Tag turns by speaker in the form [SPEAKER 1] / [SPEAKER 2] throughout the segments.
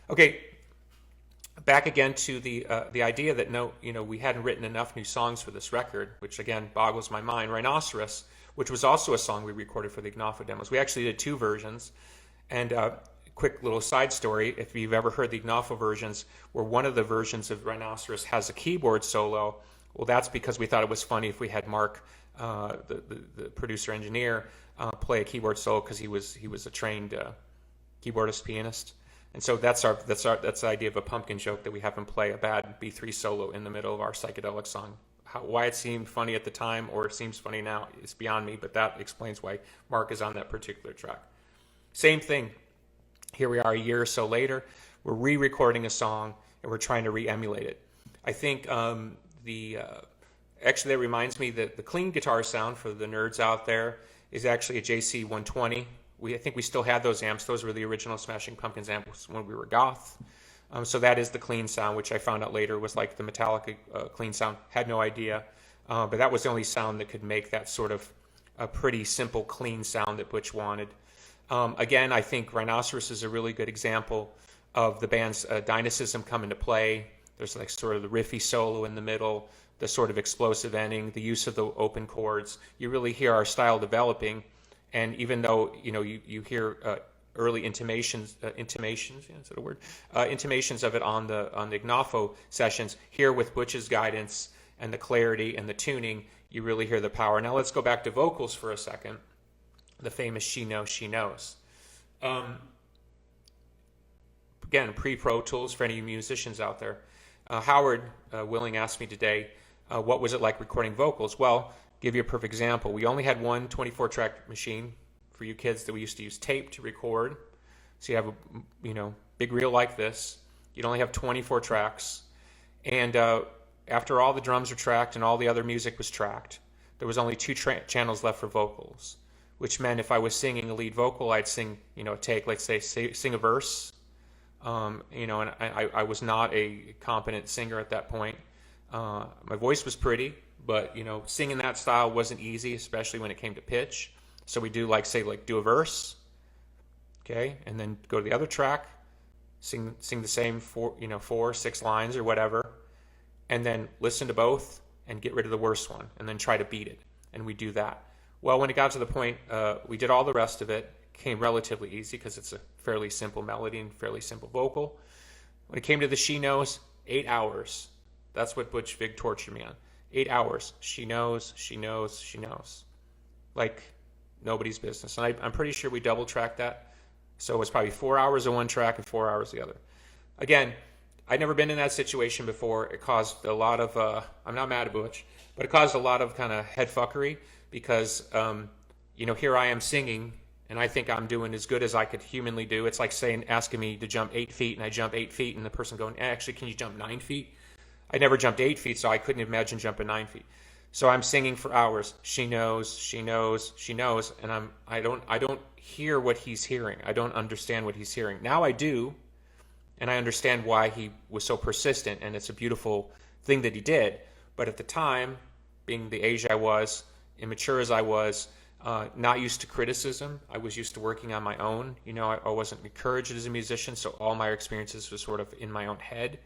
[SPEAKER 1] Okay, back again to the idea that we hadn't written enough new songs for this record, which again boggles my mind. Rhinoceros, which was also a song we recorded for the Ignafa demos. We actually did two versions. And quick little side story: if you've ever heard the Ignafa versions, where one of the versions of Rhinoceros has a keyboard solo, well, that's because we thought it was funny if we had Mark, the producer engineer, play a keyboard solo because he was a trained keyboardist pianist. And so that's the idea of a pumpkin joke, that we have him play a bad B3 solo in the middle of our psychedelic song. Why it seemed funny at the time or it seems funny now is beyond me, but that explains why Mark is on that particular track. Same thing. Here we are a year or so later. We're re-recording a song and we're trying to re-emulate it. I think actually that reminds me that the clean guitar sound for the nerds out there is actually a JC 120. I think we still had those amps. Those were the original Smashing Pumpkins amps when we were goth. So that is the clean sound, which I found out later was like the Metallica clean sound. Had no idea. But that was the only sound that could make that sort of a pretty simple, clean sound that Butch wanted. Again, I think Rhinoceros is a really good example of the band's dynamism come into play. There's like sort of the riffy solo in the middle, the sort of explosive ending, the use of the open chords. You really hear our style developing. And even though you hear early intimations, yeah, is that a word? Intimations of it on the Ignafo sessions, here with Butch's guidance and the clarity and the tuning, you really hear the power. Now let's go back to vocals for a second. The famous "She Knows, She Knows." Again, pre-Pro Tools for any musicians out there. Howard Willing asked me today, what was it like recording vocals? Well, give you a perfect example. We only had one 24-track machine for you kids that we used to use tape to record. So you have a big reel like this. You'd only have 24 tracks. And after all the drums were tracked and all the other music was tracked, there was only two channels left for vocals, which meant if I was singing a lead vocal, I'd sing, a take, let's say sing a verse. And I was not a competent singer at that point. My voice was pretty, but singing that style wasn't easy, especially when it came to pitch. So we do do a verse, okay, and then go to the other track, sing the same 4-6 lines or whatever, and then listen to both and get rid of the worst one, and then try to beat it. And we do that. Well, when it got to the point, we did all the rest of it. Came relatively easy because it's a fairly simple melody and fairly simple vocal. When it came to the "She Knows," 8 hours. That's what Butch Vig tortured me on. 8 hours. She knows, she knows, she knows. Like nobody's business. And I'm pretty sure we double tracked that. So it was probably 4 hours of one track and 4 hours the other. Again, I'd never been in that situation before. It caused a lot of, I'm not mad at Butch, but it caused a lot of kind of head fuckery because, here I am singing and I think I'm doing as good as I could humanly do. It's like asking me to jump 8 feet and I jump 8 feet and the person going, actually, can you jump 9 feet? I never jumped 8 feet, so I couldn't imagine jumping 9 feet. So I'm singing for hours. She knows, she knows, she knows, and I don't hear what he's hearing. I don't understand what he's hearing. Now I do, and I understand why he was so persistent, and it's a beautiful thing that he did. But at the time, being the age I was, immature as I was, not used to criticism. I was used to working on my own. I wasn't encouraged as a musician, so all my experiences were sort of in my own head.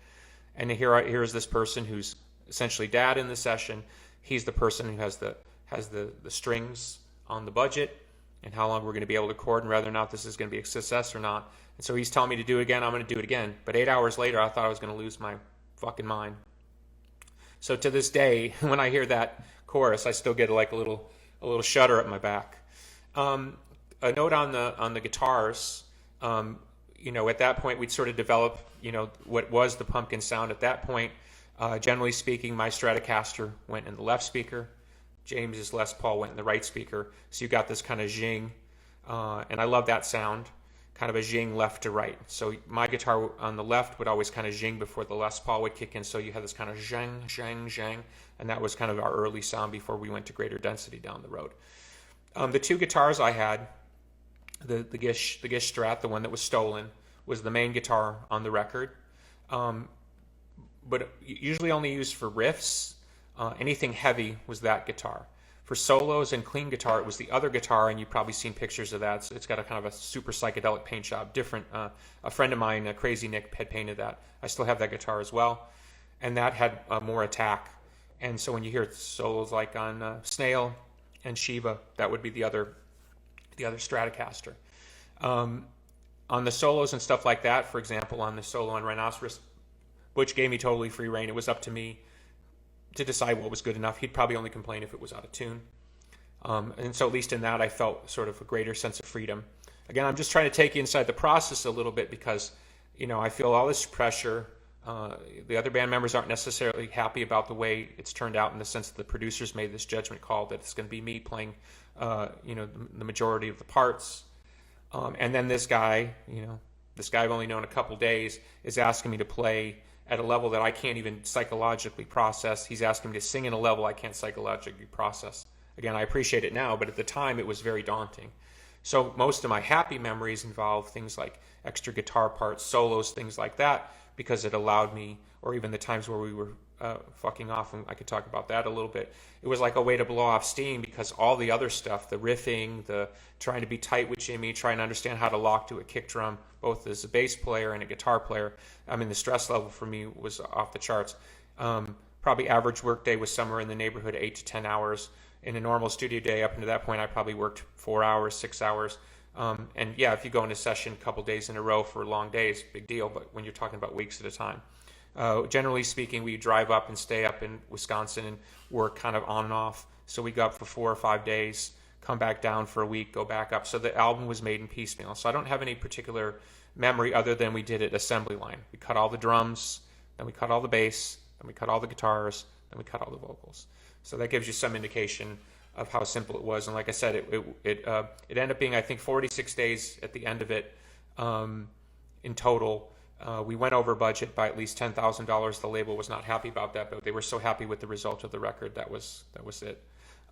[SPEAKER 1] And here's this person who's essentially dad in the session. He's the person who has the strings on the budget and how long we're going to be able to record and whether or not this is going to be a success or not. And so he's telling me to do it again. I'm going to do it again. But 8 hours later, I thought I was going to lose my fucking mind. So to this day, when I hear that chorus, I still get like a little shudder at my back. A note on the guitars. At that point, we'd sort of develop, what was the Pumpkin sound. At that point, generally speaking, my Stratocaster went in the left speaker. James's Les Paul went in the right speaker. So you got this kind of zing, and I love that sound, kind of a zing left to right. So my guitar on the left would always kind of zing before the Les Paul would kick in. So you had this kind of zhang, zhang, zhang, and that was kind of our early sound before we went to greater density down the road. The two guitars I had, the Gish Strat, the one that was stolen, was the main guitar on the record, but usually only used for riffs. Anything heavy was that guitar. For solos and clean guitar, it was the other guitar, and you've probably seen pictures of that. So it's got a kind of a super psychedelic paint job. Different. A friend of mine, Crazy Nick, had painted that. I still have that guitar as well, and that had more attack. And so when you hear solos like on Snail and Shiva, that would be the other Stratocaster. On the solos and stuff like that, for example, on the solo on Rhinoceros, Butch gave me totally free reign. It was up to me to decide what was good enough. He'd probably only complain if it was out of tune. And so at least in that, I felt sort of a greater sense of freedom. Again, I'm just trying to take you inside the process a little bit because, I feel all this pressure. The other band members aren't necessarily happy about the way it's turned out in the sense that the producers made this judgment call that it's going to be me playing, the majority of the parts. And then this guy, I've only known a couple days, is asking me to play at a level that I can't even psychologically process. He's asking me to sing in a level I can't psychologically process. Again, I appreciate it now, but at the time it was very daunting. So most of my happy memories involve things like extra guitar parts, solos, things like that, because it allowed me, or even the times where we were fucking off, and I could talk about that a little bit. It was like a way to blow off steam because all the other stuff, the riffing, the trying to be tight with Jimmy, trying to understand how to lock to a kick drum, both as a bass player and a guitar player. The stress level for me was off the charts. Probably average work day was somewhere in the neighborhood of 8 to 10 hours. In a normal studio day, up until that point, I probably worked 4 hours, 6 hours. And yeah, if you go into session a couple days in a row for long days, big deal. But when you're talking about weeks at a time, generally speaking, we drive up and stay up in Wisconsin and work kind of on and off. So we go up for 4 or 5 days, come back down for a week, go back up. So the album was made in piecemeal. So I don't have any particular memory other than we did it assembly line. We cut all the drums, then we cut all the bass, then we cut all the guitars, then we cut all the vocals. So that gives you some indication of how simple it was. And like I said, it ended up being, I think, 46 days at the end of it in total. We went over budget by at least $10,000. The label was not happy about that, but they were so happy with the result of the record. That was it.